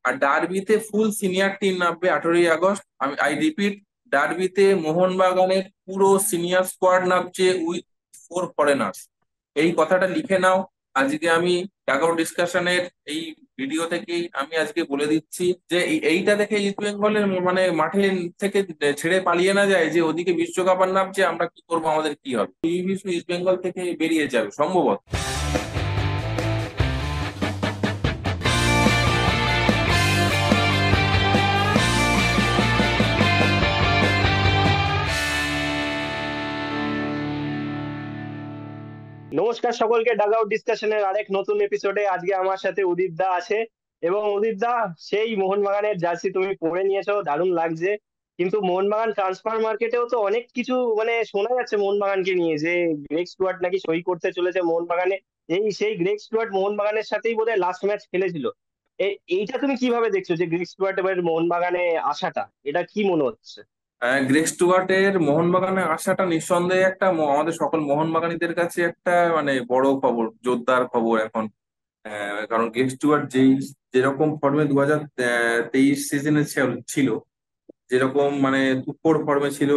আর ডার্বিতে ফুল senior team নামবে 18ই August. I repeat, ডার্বিতে মোহনবাগানের পুরো সিনিয়র স্কোয়াড নামছে উইথ 4 ফরেনার্স। এই কথাটা লিখে নাও। আজকে আমি ডাগআউট ডিসকাশনের এই ভিডিও থেকেই আমি আজকে বলে দিচ্ছি যে এইটা দেখে ইস্ট বেঙ্গলের মানে মাঠে থেকে ছেড়ে পালিয়ে না যায় যে ওদিকে বিশ্বকাপ নামছে, আমরা কি করবো, আমাদের কি হবে, এই বিষয়ে ইস্ট বেঙ্গল থেকে বেরিয়ে যাবে সম্ভবত। নমস্কার সকলকে, ডাগ আউট ডিসকাশনের আরেক নতুন এপিসোডে আজকে আমার সাথে উদিত দা আছে। এবং উদিত দা, সেই মোহনবাগানের জার্সি তুমি পরে নিয়েছো, দারুণ লাগছে। কিন্তু মোহনবাগান ট্রান্সফার মার্কেটেও তো অনেক কিছু মানে শোনা যাচ্ছে মোহনবাগানকে নিয়ে, যে গ্রেগ স্টুয়ার্ট নাকি সই করতে চলেছে মোহনবাগানে। সেই গ্রেগ স্টুয়ার্ট মোহনবাগানের সাথেই বোধহয় লাস্ট ম্যাচ খেলেছিল। এইটা তুমি কিভাবে দেখছো, যে গ্রেগ স্টুয়ার্ট এবার মোহনবাগানে আসাটা, এটা কি মনে হচ্ছে? গ্রেস স্টুয়ার্টের মোহনবাগানে আসাটা নিঃসন্দেহে একটা আমাদের সকল মোহনবাগানীদের কাছে একটা মানে বড় খবর, জোরদার খবর এখন। কারণ গ্রেস স্টুয়ার্ট যেরকম ফর্মে 2023 সিজনে ছিল, যেরকম মানে তুখোড় ফর্মে ছিল,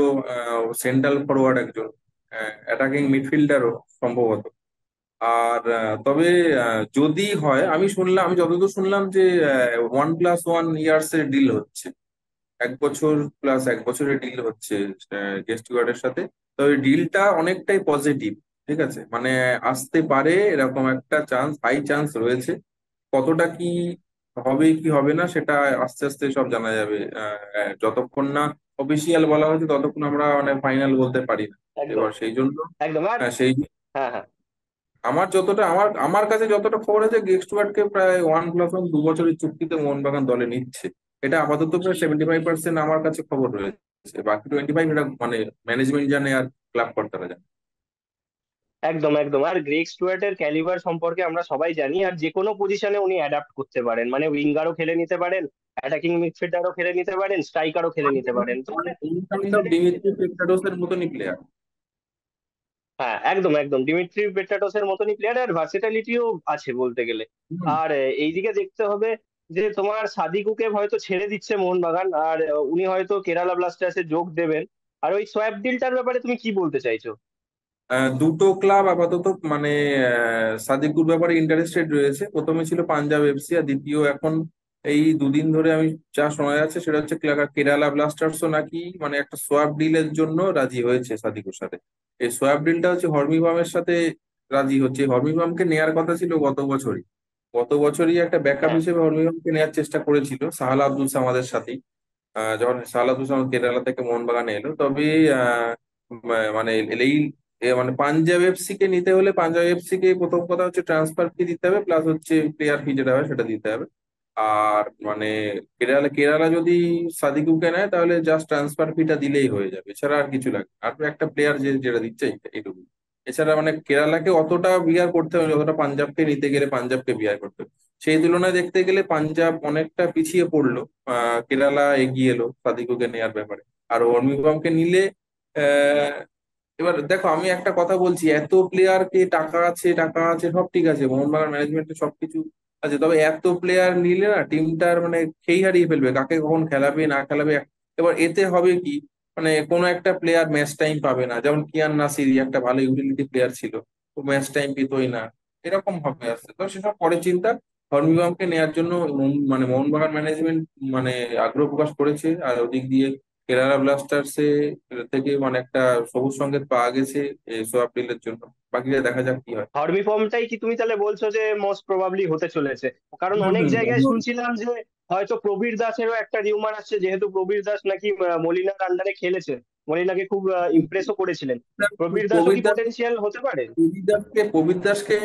সেন্ট্রাল ফরওয়ার্ড একজন, অ্যাটাকিং মিডফিল্ডারও সম্ভবত। আর তবে যদি হয়, আমি যতদূর শুনলাম যে 1+1 ইয়ার্স এর ডিল হচ্ছে, 1 বছর প্লাস 1 বছরের ডিল হচ্ছে গেস্ট গার্ডের সাথে। তো ওই ডিলটা অনেকটাই পজিটিভ। ঠিক আছে, মানে আসতে পারে এরকম একটা চান্স, হাই চান্স রয়েছে। কতটা কি হবে কি হবে না সেটা আস্তে আস্তে সব জানা যাবে। যতক্ষণ না অফিসিয়াল বলা হয়েছে ততক্ষণ আমরা মানে ফাইনাল বলতে পারি না। একদম, এবার সেই জন্য একদম। আর সেই হ্যাঁ, হ্যাঁ, আমার যতটা আমার আমার কাছে যতটা খবর আছে, গেক্সটুয়ার্টকে প্রায় 1+1 2 বছরের চুক্তিতে মোহনবাগান দলে নিচ্ছে। এটা আপাতত প্রায় 75% আমার কাছে খবর রয়েছে, বাকি 25 এটা মানে ম্যানেজমেন্ট জানে আর ক্লাব কর্তারা জানে। একদম, একদম। আর গ্রেগ স্টুয়ার্টের ক্যালিবার সম্পর্কে আমরা সবাই জানি, আর যে কোনো পজিশনে উনি অ্যাডাপ্ট করতে পারেন, মানে উইঙ্গারও খেলে নিতে পারেন, অ্যাটাকিং মিডফিল্ডারও খেলে নিতে পারেন, স্ট্রাইকারও খেলে নিতে পারেন, তো মানে পজিশনে ডিমিত্রি পেট্রাডোসের মতনই প্লেয়ার। হ্যাঁ, একদম, একদম ডিমিট্রি পেট্রাটোসের মতনই প্লেয়ার, আর ভার্সেটালিটিও আছে বলতে গেলে। আর এইদিকে দেখতে হবে যে তোমার সাদিকুকে হয়তো ছেড়ে দিচ্ছে মোহনবাগান, আর উনি হয়তো কেরালা ব্লাস্টার্সে যোগ দেবেন। আর ওই সোয়াপ ডিলটার ব্যাপারে তুমি কি বলতে চাইছো? দুটো ক্লাব আপাতত মানে সাদিকুর ব্যাপারে ইন্টারেস্টেড রয়েছে। প্রথমে ছিল পাঞ্জাব এফসি, আর দ্বিতীয় এখন এই দুদিন ধরে আমি যা শোনা যাচ্ছে সেটা হচ্ছে কেরালা ব্লাস্টার্সও নাকি মানে একটা সোয়াপ ডিলের জন্য রাজি হয়েছে সাদিকুর সাথে। এই সোয়াপ ডিলটা হচ্ছে হর্মিবামের সাথে রাজি হচ্ছে। হর্মিবামকে নেয়ার কথা ছিল গত বছরই একটা ব্যাকআপ হ্যাঁ, হিসেবে হর্মিবামকে নেওয়ার চেষ্টা করেছিল সাহাল আব্দুল সামাদের সাথেই। যখন সালাদুল সামাদ কেরালা থেকে মোহনবাগানে এলো, তবে আহ, মানে এই মানে পাঞ্জাব এফসি কে নিতে হলে পাঞ্জাব এফসি কে প্রথম কথা হচ্ছে ট্রান্সফার ফি দিতে হবে, প্লাস হচ্ছে প্লেয়ার ফি যেটা হয় সেটা দিতে হবে। আর মানে কেরালা কেরালা যদি সাদিকুকে নেয় তাহলে জাস্ট ট্রান্সফার ফিটা দিলেই হয়ে যাবে, এছাড়া আর কিছু লাগবে। আর একটা প্লেয়ার যেটা দিচ্ছে এইটুকু। এছাড়া মানে কেরালাকে অতটা বিয়ার করতে হবে যতটা পাঞ্জাবকে নিতে গেলে পাঞ্জাবকে বিয়ার করতে হবে। সেই তুলনায় দেখতে গেলে পাঞ্জাব অনেকটা পিছিয়ে পড়লো, কেরালা এগিয়ে এলো সাদিকুকে নেয়ার ব্যাপারে। আর অর্মিবামকে নিলে আহ, এবার দেখো, আমি একটা কথা বলছি, এত প্লেয়ারকে টাকা আছে টাকা আছে সব ঠিক আছে, মোহনবাগান ম্যানেজমেন্টে সবকিছু আছে, তবে এত প্লেয়ার নিলে না টিমটার মানে খেই হারিয়ে ফেলবে, কাকে কখন খেলাবে না খেলাবে। এবার এতে হবে কি, মানে কোনো একটা প্লেয়ার ম্যাচ টাইম পাবে না, যেমন কিয়ান নাসিরি একটা ভালো ইউটিলিটি প্লেয়ার ছিল, ও ম্যাচ টাইম পেতোই না। এরকম হবে আসছে, তো সেসব পরে চিন্তা। হর্মিবামকে নেয়ার জন্য মানে মোহনবাগান ম্যানেজমেন্ট মানে আগ্রহ প্রকাশ করেছে। আর ওদিক দিয়ে কেরালা ব্লাস্টার্সে থেকে মানে একটা সবুজ সংকেত পাওয়া গেছে এই সোয়াপ ডিলের জন্য। বাকিটা দেখা যাক কি হয়। হর্মি ফর্মটাই কি তুমি তাহলে বলছো যে মোস্ট প্রবাবলি হতে চলেছে? কারণ অনেক জায়গায় হুম। শুনছিলাম যে হয়তো প্রবীর দাসেরও একটা রিউমার আসছে, যেহেতু প্রবীর দাস নাকি মলিনার আন্ডারে খেলেছে, মলিনাকে খুব ইমপ্রেসও করেছিলেন। প্রবীর দাসও প্রবীর কি দাস পোটেনশিয়াল হতে পারে? প্রবীর দাসকে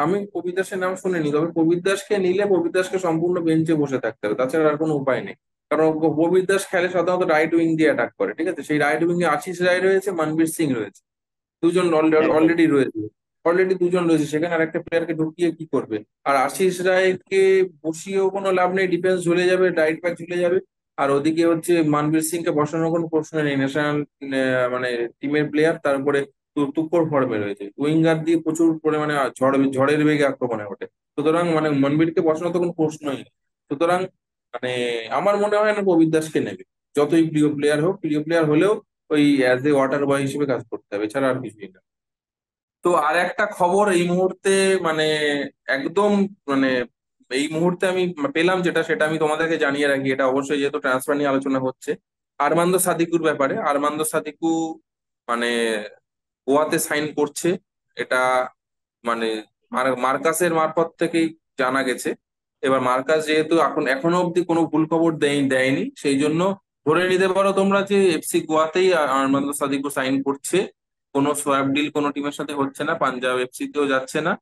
আমি প্রবীর দাসের নাম শুনিনি, তবে প্রবীর দাসকে নিলে প্রবীর দাসকে সম্পূর্ণ বেঞ্চে বসে থাকতে হবে, তাছাড়া আর কোনো উপায় নেই। কারণ প্রবীর দাস খেলে সাধারণত রাইট উইং দিয়ে অ্যাটাক করে। ঠিক আছে, সেই রাইট উইং এ আশিস রায় রয়েছে, মনবীর সিং রয়েছে, দুজন একদম, অলরেডি রয়েছে। অলরেডি দুজন রয়েছে সেখানে, আর একটা প্লেয়ারকে ঢুকিয়ে কি করবে? আর আশিস রায়কে বসিয়েও কোনো লাভ নেই, ডিফেন্স ঝুলে যাবে, রাইট ব্যাক ঝুলে যাবে। আর ওদিকে হচ্ছে মানবীর সিং কে বসানোর কোনো প্রশ্ন নেই, ন্যাশনাল মানে টিমের প্লেয়ার, তারপরে তুখোড় ফর্মে রয়েছে, উইঙ্গার দিয়ে প্রচুর পরিমাণে ঝড়ের বেগে আক্রমণে ওঠে। সুতরাং মানে মনবীরকে বসানো তো কোনো প্রশ্নই নেই। সুতরাং মানে আমার মনে হয় না প্রবীর দাসকে নেবে। যতই প্রিয় প্লেয়ার হোক, প্রিয় প্লেয়ার হলেও ওই অ্যাজ এ ওয়াটার বয় হিসেবে কাজ করতে হবে, এছাড়া আর কিছুই না। তো আর একটা খবর এই মুহূর্তে, মানে একদম, মানে এই মুহূর্তে আমি পেলাম যেটা, সেটা আমি তোমাদেরকে জানিয়ে রাখি, এটা অবশ্যই যেহেতু ট্রান্সফার নিয়ে আলোচনা হচ্ছে। আরমান্দো সাদিকুর ব্যাপারে, আরমান্দো সাদিকু মানে গোয়াতে সাইন করছে, এটা মানে মার্কাসের মারফত থেকেই জানা গেছে। এবার মার্কাস যেহেতু এখনো অব্দি কোনো ভুল খবর দেয়নি, সেই জন্য ধরে নিতে পারো তোমরা যে এফসি গোয়াতেই আরমান্দো সাদিকু সাইন করছে। কোনো সোয়াপ ডিল কোনো টিমের সাথে হচ্ছে না, পাঞ্জাব এফসি তেও যাচ্ছে না।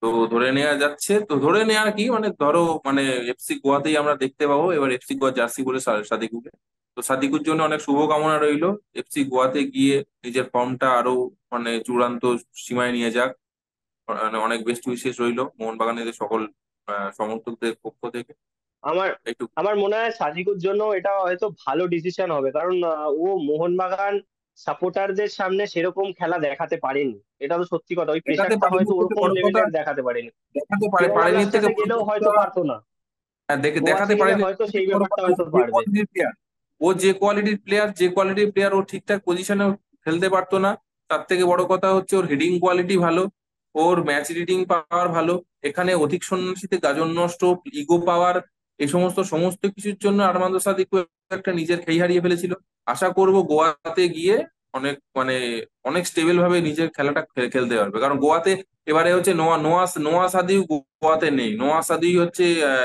তো ধরে নেওয়া যাচ্ছে, তো ধরে নেওয়ার কি, মানে ধরো মানে এফসি গোয়াতেই আমরা দেখতে পাবো এবার এফসি গোয়া জার্সি বলে সাদিকুকে। তো সাদিকুর জন্য অনেক শুভকামনা রইলো, এফসি গোয়াতে গিয়ে নিজের ফর্মটা আরো মানে চূড়ান্ত সীমায় নিয়ে যাক। মানে অনেক বেস্ট উইশেস রইলো মোহনবাগানের সকল সমর্থকদের পক্ষ থেকে। আমার একটু আমার মনে হয় সাদিকুর জন্য এটা হয়তো ভালো ডিসিশন হবে, কারণ ও মোহনবাগান সাপোর্টারদের সামনে সেরকম খেলা দেখাতে পারেনি। এটা তো সত্যি কথা, ওই দেখাতে প্রেশারটা পারেনি হয়তো থেকে ওরকম বড় কথা, লেভেলের দেখাতে পারেনি। দেখাতে পারে কেরালা পারেনি থেকে ব্লাস্টার্সে বড় গেলেও হয়তো কথা, পারতো না, গোয়া দেখাতে ছেড়ে পারেনি হয়তো থেকে সেই বড় ব্যাপারটা কথা, ও হয়তো যে পারবে। কোয়ালিটির প্লেয়ার, ও ঠিকঠাক পজিশনে খেলতে পারতো না। তার থেকে বড় কথা হচ্ছে ওর হেডিং কোয়ালিটি ভালো, ওর ম্যাচ রিডিং পাওয়ার ভালো। এখানে অধিক সন্ন্যাসীতে গাজন নষ্ট, ইগো পাওয়ার, এই সমস্ত সমস্ত কিছুর জন্য আরমান্দ সাদিকও একটা নিজের খেই হারিয়ে ফেলেছিল। আশা করব গোয়াতে গিয়ে অনেক মানে অনেক স্টেবল ভাবে নিজের খেলাটা খেলতে পারবে, কারণ গোয়াতে এবারে হচ্ছে নোয়া সাদিউ গোয়াতে নেই। নোয়া সাদিউ হচ্ছে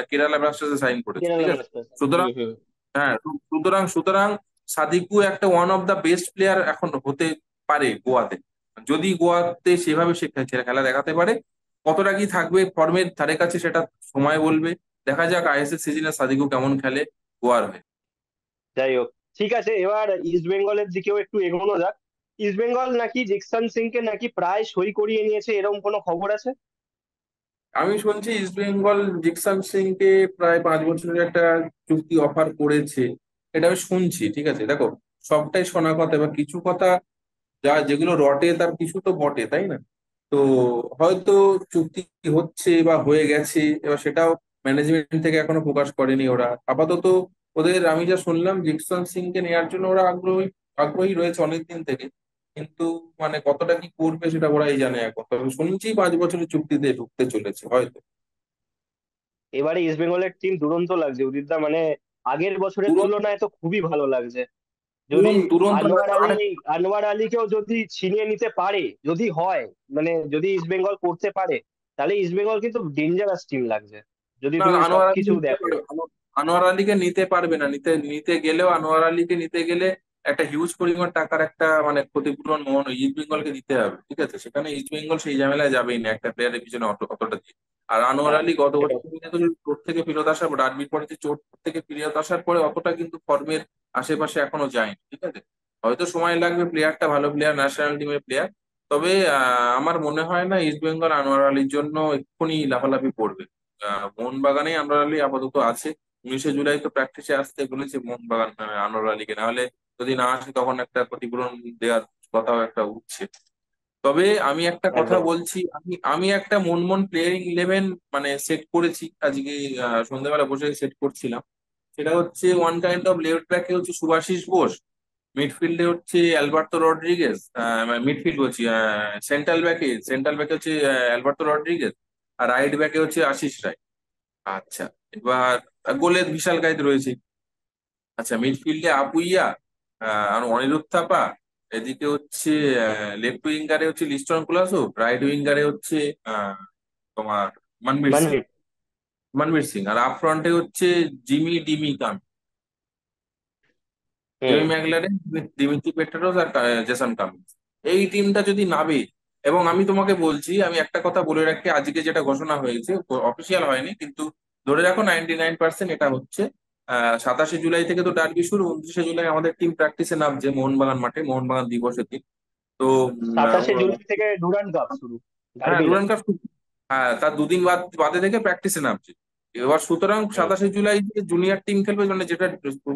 কেরালা ব্লাস্টার্সে সাইন করেছে, কেরালা ঠিক আছে। ব্লাস্টার্স। সুতরাং হুম হুম। হ্যাঁ, সুতরাং সুতরাং সাদিকু একটা one of the best player এখন হতে পারে গোয়াতে, যদি গোয়াতে সেভাবে সে খেলা দেখাতে পারে। কতটা কি থাকবে ফর্মের ধারে কাছে সেটা সময় বলবে। দেখা যাক আইএসএল সিজনে সাদিকু কেমন খেলে গোয়ার হয়ে। যাই হোক, ঠিক আছে, এবার ইস্ট বেঙ্গলের দিকেও একটু এগোনো যাক। ইস্ট বেঙ্গল নাকি জিকসান সিংকে নাকি প্রায় সই করিয়ে নিয়েছে, এরকম কোনো খবর আছে? আমি শুনছি ইস্ট বেঙ্গল জিকসান সিংকে প্রায় 5 বছরের একটা চুক্তি অফার করেছে, এটা আমি শুনছি। ঠিক আছে, দেখো, সবটাই শোনা কথা, এবার কিছু কথা যেগুলো রটে তার কিছু তো বটে, তাই না? তো হয়তো চুক্তি হচ্ছে বা হয়ে গেছে, এবার সেটাও ম্যানেজমেন্ট থেকে এখনো প্রকাশ করেনি ওরা আপাতত। ওদের আমি যা শুনলাম জিকসন সিংকে নেওয়ার জন্য ওরা আগ্রহী আগ্রহী রয়েছে অনেকদিন থেকে, কিন্তু মানে কতটা কি করবে সেটা ওরাই জানে এখন। তবে শুনছি 5 বছরের চুক্তিতে ঢুকতে চলেছে হয়তো। এবারে ইস্ট বেঙ্গলের টিম দুরন্ত লাগছে উদিতদা, মানে আগের বছরের দুরন্ত, তুলনায় তো খুবই ভালো লাগছে। যদি দুরন্ত আনোয়ার লাগবে। আলী আনোয়ার আলীকেও যদি ছিনিয়ে নিতে পারে, যদি হয়, মানে যদি ইস্ট বেঙ্গল করতে পারে, তাহলে ইস্ট বেঙ্গল কিন্তু ডেঞ্জারাস টিম লাগছে, যদি না, তুমি আনোয়ার আলীকে সবকিছু নিতে দেখো। পারবে, আনোয়ার আলীকে নিতে পারবে না। নিতে নিতে গেলেও আনোয়ার আলীকে নিতে গেলে একটা হিউজ পরিমাণ টাকার একটা মানে ক্ষতিপূরণ ইস্ট বেঙ্গলকে দিতে হবে, ঠিক আছে। সেখানে ইস্ট বেঙ্গল সেই ঝামেলায় যাবেই না একটা প্লেয়ারের পিছনে অতটা দিয়ে। আর আনোয়ার হ্যাঁ, আলী গত সেটা বছর কিন্তু চোট থেকে ফেরত আসার পর, ডার্বির পরে যে চোট থেকে ফেরত আসার পরে অতটা কিন্তু ফর্মের আশেপাশে এখনো যায়নি, ঠিক আছে। হয়তো সময় লাগবে, প্লেয়ারটা ভালো প্লেয়ার, ন্যাশনাল টিমের প্লেয়ার। তবে আমার মনে হয় না ইস্ট বেঙ্গল আনোয়ার আলীর জন্য এক্ষুনি লাফালাফি করবে। মোহনবাগানেই আনোয়ার আলী আপাতত আছে। 19শে জুলাই তো প্র্যাকটিসে আসতে বলেছে মোহনবাগান আনোয়ার আলীকে, নাহলে যদি না আসে তখন একটা ক্ষতিপূরণ দেওয়ার কথাও একটা উঠছে। তবে আমি একটা কথা একদম। বলছি, আমি আমি একটা মন প্লেয়ারিং ইলেভেন মানে সেট করেছি আজকে, সন্ধ্যাবেলা বসে সেট করছিলাম। সেটা হচ্ছে ওয়ান কাইন্ড অফ লেফট ব্যাকে হচ্ছে শুভাশিস বোস, মিডফিল্ডে হচ্ছে অ্যালবার্তো রড্রিগেজ, মিডফিল্ড বলছি, সেন্ট্রাল ব্যাকে হচ্ছে অ্যালবার্তো রড্রিগেজ, আর রাইট ব্যাকে হচ্ছে আশিস রায়। আচ্ছা, এবার গোলে বিশাল কাইত রয়েছে। আচ্ছা, মিডফিল্ডে আপুইয়া, আর অনিরুদ্ধ থাপা। এদিকে হচ্ছে লেফট উইঙ্গারে হচ্ছে লিস্টন কুলাসো, রাইট উইঙ্গারে হচ্ছে আহ, তোমার মনবীর সিং। মানভীর। আর আপ ফ্রন্টে হচ্ছে জিমি ডিমি কাম, হুম। জেমি ম্যাগলারেন, দিমিত্রি পেট্রারোস আর জেসন কামিন্স। এই টিমটা যদি নামে, এবং আমি তোমাকে বলছি, আমি একটা কথা বলে রাখি, আজকে যেটা ঘোষণা হয়েছে অফিসিয়াল হয়নি, কিন্তু ধরে রাখো 99% এটা হচ্ছে। 27শে জুলাই থেকে তো ডার্বি শুরু, 29শে জুলাই আমাদের টিম প্র্যাকটিসে নামছে মোহনবাগান মাঠে, মোহনবাগান দিবসের দিন। তো 27শে জুলাই থেকে ডুরান্ড কাপ শুরু, হ্যাঁ, ডার্বি না। Durand cup. হ্যাঁ, তার দুদিন বাদে থেকে প্র্যাকটিসে নামছে। এবার সুতরাং হুম। 27শে জুলাই যে জুনিয়র টিম খেলবে, মানে যেটা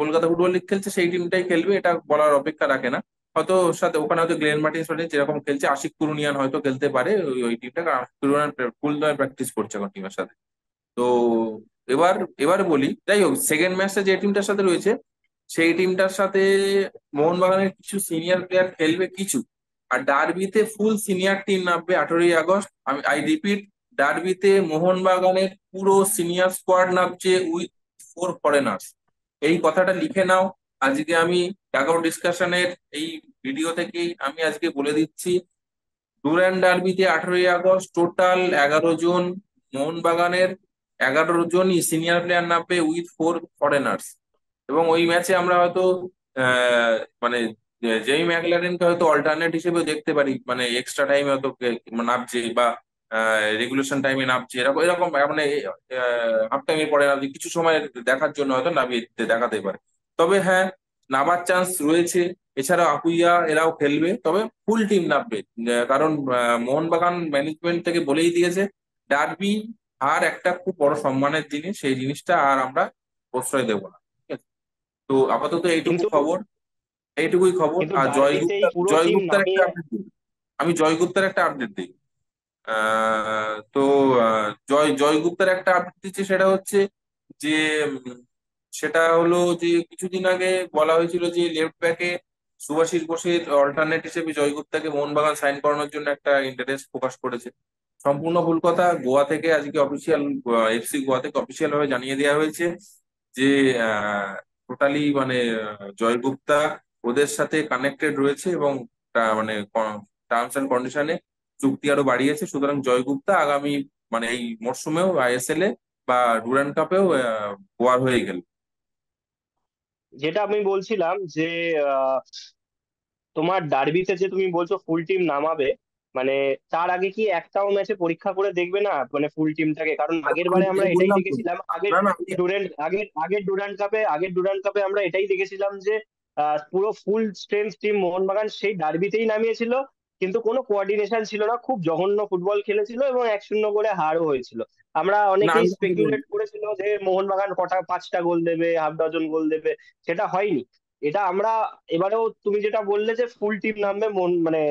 কলকাতা ফুটবল লিগ খেলছে সেই টিমটাই খেলবে, এটা বলার অপেক্ষা রাখে না। হয়তো ওর সাথে ওখানে হয়তো গ্লেন মার্টিন্স যেরকম খেলছে, আশিক কুরুনিয়ান হয়তো খেলতে পারে ওই টিমটা, কারণ কুরুনিয়ান ফুল প্র্যাকটিস করছে এখন টিমের সাথে। তো এবার এবার বলি, যাই হোক, সেকেন্ড ম্যাচটা যে টিমটার সাথে রয়েছে সেই টিমটার সাথে মোহনবাগানের কিছু সিনিয়র প্লেয়ার খেলবে কিছু, আর ডার্বিতে ফুল সিনিয়র টিম নামবে 18ই আগস্ট। আমি রিপিট, ডার্বিতে মোহনবাগানের পুরো সিনিয়র স্কোয়াড নামছে উইথ 4 ফরেনার্স। এই কথাটা লিখে নাও। আজকে আমি ডাগআউট ডিসকাশনের এই ভিডিও থেকেই আমি আজকে বলে দিচ্ছি, ডুরান্ড ডার্বিতে 18ই আগস্ট টোটাল 11 জন মোহনবাগানের 11 জনই সিনিয়র প্লেয়ার নামবে উইথ 4 ফরেনার্স। এবং ওই ম্যাচে আমরা হয়তো আহ, মানে জেমি ম্যাকলারেনকে হয়তো অল্টারনেট হিসেবে দেখতে পারি, মানে এক্সট্রা টাইমে হয়তো নামছে, বা রেগুলেশন টাইমে নামছে, এরকম এরকম মানে হাফ টাইমের পরে নামছে, কিছু সময় দেখার জন্য হয়তো নামিয়ে দেখাতে পারে। তবে হ্যাঁ, নামার চান্স রয়েছে। এছাড়াও আপুইয়া এরাও খেলবে, তবে ফুল টিম নামবে। কারণ মোহনবাগান ম্যানেজমেন্ট থেকে বলেই দিয়েছে, ডার্বি আর একটা খুব বড় সম্মানের জিনিস, সেই জিনিসটা আর আমরা প্রশ্রয় দেবো না। ঠিক আছে? তো আপাতত এইটুকু কিন্তু খবর, এইটুকুই খবর। কিন্তু আর ডার্বিতেই পুরো টিম জয়গুপ্তার একটা নামিয়ে। আপডেট দিই। আমি জয়গুপ্তার একটা আপডেট দিই। তো জয়গুপ্তার একটা আপডেট দিচ্ছে, সেটা হচ্ছে যে উম, সেটা হলো যে কিছুদিন আগে বলা হয়েছিল যে লেফট ব্যাকে শুভাশিস বোসের অল্টারনেট হিসেবে জয়গুপ্তাকে মোহনবাগান সাইন করানোর জন্য একটা ইন্টারেস্ট প্রকাশ করেছে। সম্পূর্ণ ভুল কথা। গোয়া থেকে আজকে অফিসিয়াল, এফসি গোয়া থেকে অফিসিয়াল ভাবে জানিয়ে দেওয়া হয়েছে যে টোটালি মানে জয়গুপ্তা ওদের সাথে কানেক্টেড রয়েছে, এবং মানে টার্মস এন্ড কন্ডিশনে চুক্তি আরো বাড়িয়েছে। সুতরাং জয়গুপ্তা আগামী মানে এই মরশুমেও আইএসএল এ বা ডুরান্ড কাপেও গোয়ার হয়ে গেল। যেটা আমি বলছিলাম যে আহ, তোমার ডার্বিতে যে তুমি বলছো ফুল টিম নামাবে, মানে তার আগে কি একটাও ম্যাচে পরীক্ষা করে দেখবে না মানে ফুল টিমটাকে? কারণ আগের বারে আমরা আমি এটাই বললাম তো, দেখেছিলাম, আগের না না, ডুরান্ড কাপে আমরা এটাই দেখেছিলাম যে পুরো ফুল স্ট্রেংথ টিম মোহনবাগান সেই ডার্বিতেই নামিয়েছিল, কিন্তু কোনো কোঅর্ডিনেশন ছিল না, খুব জঘন্য ফুটবল খেলেছিল এবং 1-0 করে হারও হয়েছিল। আমরা না অনেকেই আমি তোমাকে স্পেকুলেট করেছিল যে মোহনবাগান কটা 5টা গোল দেবে, হাফ ডজন গোল দেবে। সেটা হয়নি। এটা আমরা এবারেও তুমি যেটা বললে যে ফুল টিম নামবে মন মানে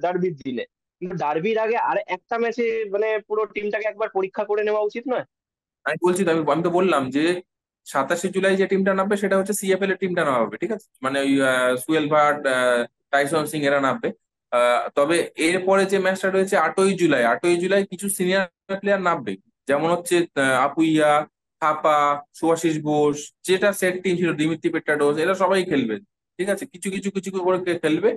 ডার্বির দিনে, কিন্তু ডার্বির আগে আর একটা ম্যাচে মানে পুরো টিমটাকে একবার পরীক্ষা করে নেওয়া উচিত নয়? আমি বলছি তো, আমি আমি তো বললাম যে 27শে জুলাই যে টিমটা নামবে সেটা হচ্ছে সিএফএল এর টিমটা নামা হবে, ঠিক আছে? মানে ওই সুয়েল ভাট, টাইসন সিং এরা নামবে। তবে এরপরে যে ম্যাচটা রয়েছে 8ই জুলাই, 8ই জুলাই কিছু সিনিয়র প্লেয়ার নামবে। যেমন হচ্ছে আপুইয়া, থাপা, সুভাশিস বোস, যেটা সেট টিম ছিল, দিমিত্রি পেট্রাডোস, এরা সবাই খেলবে। ঠিক আছে, কিছু কিছু কিছু করে খেলবে।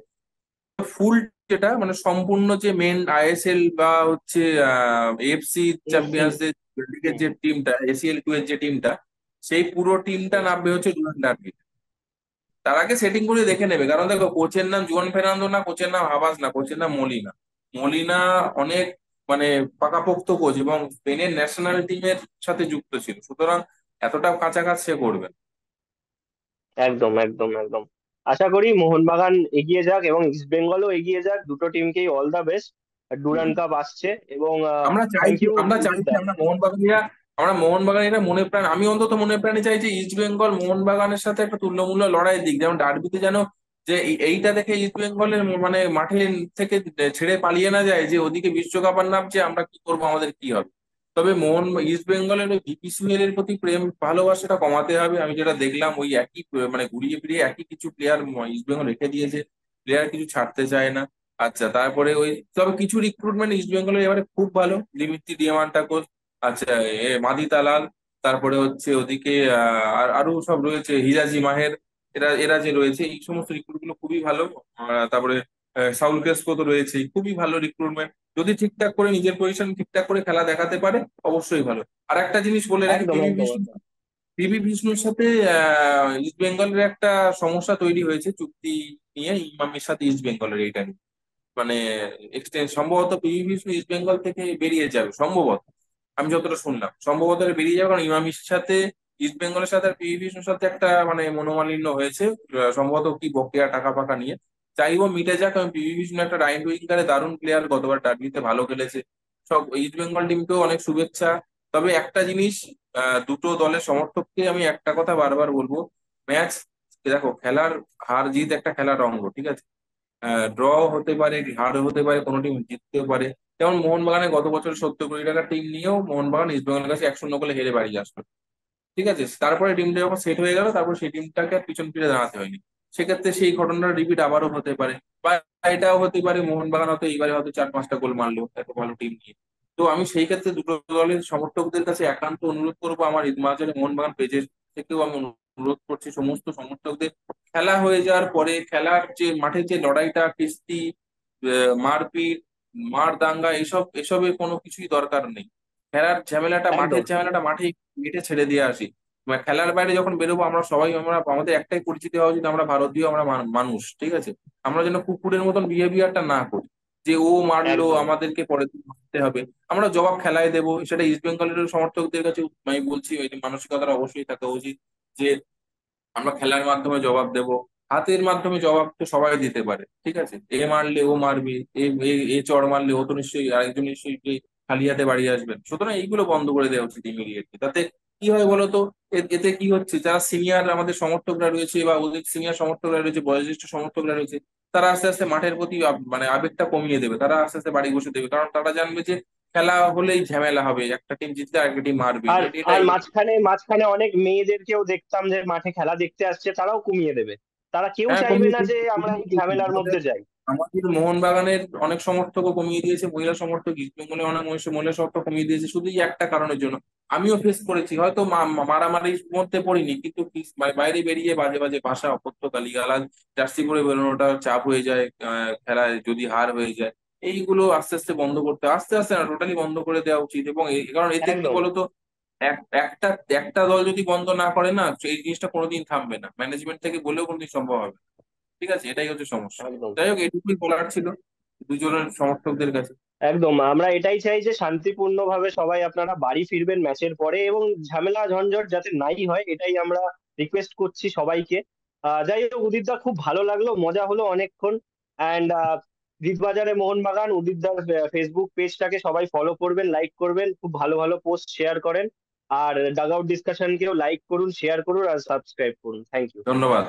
ফুল যেটা মানে সম্পূর্ণ যে মেন আইএসএল বা হচ্ছে এফসি এসি। চ্যাম্পিয়ন্স লিগের যে টিমটা, এসিএল 2 এর যে টিমটা, সেই পুরো টিমটা নামবে হচ্ছে ডুরান্ড ডার্বি। তার আগে সেটিং করে দেখে নেবে, কারণ দেখো, কোচের নাম জুয়ান ফের্নান্দো না, কোচের নাম হাবাস না, কোচের নাম মলিনা। মলিনা অনেক মানে পাকাপোক্ত কোচ, এবং স্পেনের ন্যাশনাল টিমের সাথে যুক্ত ছিল, সুতরাং এতটা কাছাকাছি সে করবে না। একদম একদম একদম। আশা করি মোহনবাগান এগিয়ে যাক এবং ইস্ট বেঙ্গলও এগিয়ে যাক, দুটো টিমকেই all the best. Durand cup আসছে এবং থ্যাংক ইউ আমরা উদিত চাইছি, দা। আমরা মোহনবাগানিরা মনে প্রাণ, আমি অন্তত মনে প্রাণে চাইছি ইস্ট বেঙ্গল মোহনবাগানের সাথে একটা তুল্যমূল্য লড়াই দিক, যেমন ডার্বিতে যেন যে এইটা দেখে ইস্ট বেঙ্গলের মানে মাঠে থেকে ছেড়ে পালিয়ে না যায় যে ওদিকে বিশ্বকাপ আর নামছে, আমরা কি করবো, আমাদের কি হবে। তবে ইস্ট বেঙ্গলের ওই বিপিসিএল এর প্রতি প্রেম ভালোবাসাটা কমাতে হবে। আমি যেটা দেখলাম, ওই একই মানে ঘুরিয়ে ফিরিয়ে একই কিছু প্লেয়ার ইস্ট বেঙ্গল রেখে দিয়েছে, প্লেয়ার কিছু ছাড়তে চায় না। আচ্ছা, তারপরে ওই তবে কিছু রিক্রুটমেন্ট ইস্ট বেঙ্গলের এবারে খুব ভালো, দিমিত্রি ডিয়ামান্টাকোস, আচ্ছা, মাদি তালাল, তারপরে হচ্ছে ওদিকে আর আরো সব রয়েছে, হিজাজি মাহের, এরা এরা যে রয়েছে, এই সমস্ত রিক্রুট গুলো খুবই ভালো। তারপরে সাউল ক্রেসপো তো রয়েছে, খুবই ভালো রিক্রুটমেন্ট। যদি ঠিকঠাক করে নিজের পজিশন ঠিকঠাক করে খেলা দেখাতে পারে, অবশ্যই ভালো। আর একটা জিনিস বলে রাখি, একদম একদম একদম। পিভি বিষ্ণুর সাথে ইস্ট বেঙ্গলের একটা সমস্যা তৈরি হয়েছে চুক্তি নিয়ে, ইমামের সাথে ইস্ট বেঙ্গলের এইটা নিয়ে। মানে এক্সটেন্ড সম্ভবত পিভি বিষ্ণু ইস্ট বেঙ্গল থেকে বেরিয়ে যাবে সম্ভবত। আমি যতটা শুনলাম সম্ভবত এরা বেরিয়ে যাবে, কারণ ইমামির সাথে ইস্ট বেঙ্গলের সাথে আর পিভি বিষ্ণুর সাথে একটা মানে মনোমালিন্য হয়েছে, সম্ভবত কি বকেয়া টাকা ফাকা নিয়ে। চাইবো মিটে যাক, কারণ পিভি বিষ্ণু একটা রাইট উইঙ্গারে দারুণ প্লেয়ার, গতবার ডার্বিতে ভালো খেলেছে। সব ইস্ট বেঙ্গল টিমকেও অনেক শুভেচ্ছা। তবে একটা জিনিস, দুটো দলের সমর্থককে আমি একটা কথা বারবার বলবো, ম্যাচ দেখো, খেলার হার জিত একটা খেলার অঙ্গ, ঠিক আছে? ড্র হতে পারে, হারও হতে পারে, কোনো টিম জিততেও পারে। যেমন মোহনবাগানে গত বছর 70 কোটি টাকা টিম নিয়েও মোহনবাগান ইস্টবেঙ্গলের কাছে 1-0 গোলে হেরে বাড়ি আসলো। ঠিক আছে, তারপরে টিমটা যখন সেট হয়ে গেল, তারপর সেই টিমটাকে আর পিছন ফিরে দাঁড়াতে হয়নি। সেক্ষেত্রে সেই ঘটনার রিপিট আবারও হতে পারে, বা এটাও হতে পারে মোহনবাগান হয়তো এইবারে হয়তো 4-5টা গোল মারলো এত ভালো টিম নিয়ে। তো আমি সেই ক্ষেত্রে দুটো দলের সমর্থকদের কাছে একান্ত অনুরোধ করবো, আমার ঈদমাজারে মোহনবাগান পেজের থেকেও আমি অনুরোধ করছি সমস্ত সমর্থকদের, খেলা হয়ে যাওয়ার পরে খেলার যে মাঠে যে লড়াইটা, কিস্তি, মারপিট, মার দাঙ্গা, এসবের কোনো কিছুই দরকার নেই। খেলার ঝামেলাটা, মাঠের একদম ঝামেলাটা মাঠে মিটে ছেড়ে দিয়ে আসি। খেলার বাইরে যখন বেরোবো আমরা সবাই, আমাদের একটাই পরিচিতি হওয়া উচিত, আমরা ভারতীয়, আমরা মানুষ, ঠিক আছে। আমরা যেন কুকুরের মতন বিহেভিয়ারটা না করি, যে ও মারলো একদম আমাদেরকে পরের দিন মারতে হবে। আমরা জবাব খেলায় দেবো, সেটা ইস্ট বেঙ্গলের সমর্থকদের কাছে আমি বলছি, ওই যে মানসিকতাটা অবশ্যই থাকা উচিত যে আমরা খেলার মাধ্যমে জবাব দেব। হাতের মাধ্যমে জবাব তো সবাই দিতে পারে, ঠিক আছে, এ মারলে ও মারবে, এ এ এ চড় মারলে ও তো নিশ্চয়ই আরেকজন নিশ্চয়ই খালি হাতে বাড়ি আসবেন। সুতরাং এইগুলো বন্ধ করে দেওয়া উচিত ইমিডিয়েটলি। তাতে কি হয় বলতো, এতে কি হচ্ছে, যারা সিনিয়র আমাদের সমর্থকরা রয়েছে বা অধিক সিনিয়র সমর্থকরা রয়েছে, বয়োজ্যেষ্ঠ সমর্থকরা রয়েছে, তারা আস্তে আস্তে মাঠের প্রতি মানে আবেগটা কমিয়ে দেবে, তারা আস্তে আস্তে বাড়ি বসে দেবে, কারণ তারা জানবে যে খেলা হলেই ঝামেলা হবে, একটা টিম জিতলে আরেকটা টিম মারবে, আর আর এটাই। মাঝখানে মাঝখানে অনেক মেয়েদেরকেও দেখতাম যে মাঠে খেলা দেখতে আসছে, তারাও কমিয়ে দেবে। তারা কেউ হ্যাঁ, চাইবে কমিয়ে না যে দিয়েছে, আমরা কমিয়ে এই দিয়েছে। ঝামেলার মধ্যে যাই। আমাদের মোহনবাগানের অনেক সমর্থকও কমিয়ে দিয়েছে, মহিলা সমর্থক, ইস্টবেঙ্গলের অনেক মহিলা সমর্থক কমিয়ে দিয়েছে, শুধু এই একটা কারণের জন্য। আমিও ফেস করেছি, হয়তো মারামারির মধ্যে পড়িনি, কিন্তু বাইরে বেরিয়ে বাজে বাজে ভাষা, অকথ্য গালিগালাজ, জার্সি পরে বেরোনোটা চাপ হয়ে যায়, খেলায় যদি হার হয়ে যায়। এইগুলো আস্তে আস্তে বন্ধ করতে, আস্তে আস্তে না, টোটালি বন্ধ করে দেওয়া উচিত। এবং কারণ এতে কি একদম বলতো, একটা একটা দল যদি বন্ধ না করে না, এই জিনিসটা কোনোদিন থামবে না, ম্যানেজমেন্ট থেকে বলেও কোনোদিন সম্ভব হবে না। ঠিক আছে, এটাই হচ্ছে সমস্যা। একদম যাই হোক, এটুকুই বলার ছিল দুজনের সমর্থকদের কাছে। একদম আমরা এটাই চাই যে শান্তিপূর্ণভাবে সবাই আপনারা বাড়ি ফিরবেন ম্যাচের পরে, এবং ঝামেলা ঝঞ্ঝট যাতে নাই হয় এটাই আমরা রিকোয়েস্ট করছি সবাইকে। যাই হোক উদিতদা, খুব ভালো লাগলো, মজা হলো অনেকক্ষণ। অ্যান্ড বাজারে মোহনবাগান উদিতদার ফেসবুক পেজটাকে সবাই ফলো করবেন, লাইক করবেন, খুব ভালো ভালো পোস্ট শেয়ার করেন। আর ডাগ আউট ডিসকাশনকেও লাইক করুন, শেয়ার করুন আর সাবস্ক্রাইব করুন। Thank you. ধন্যবাদ।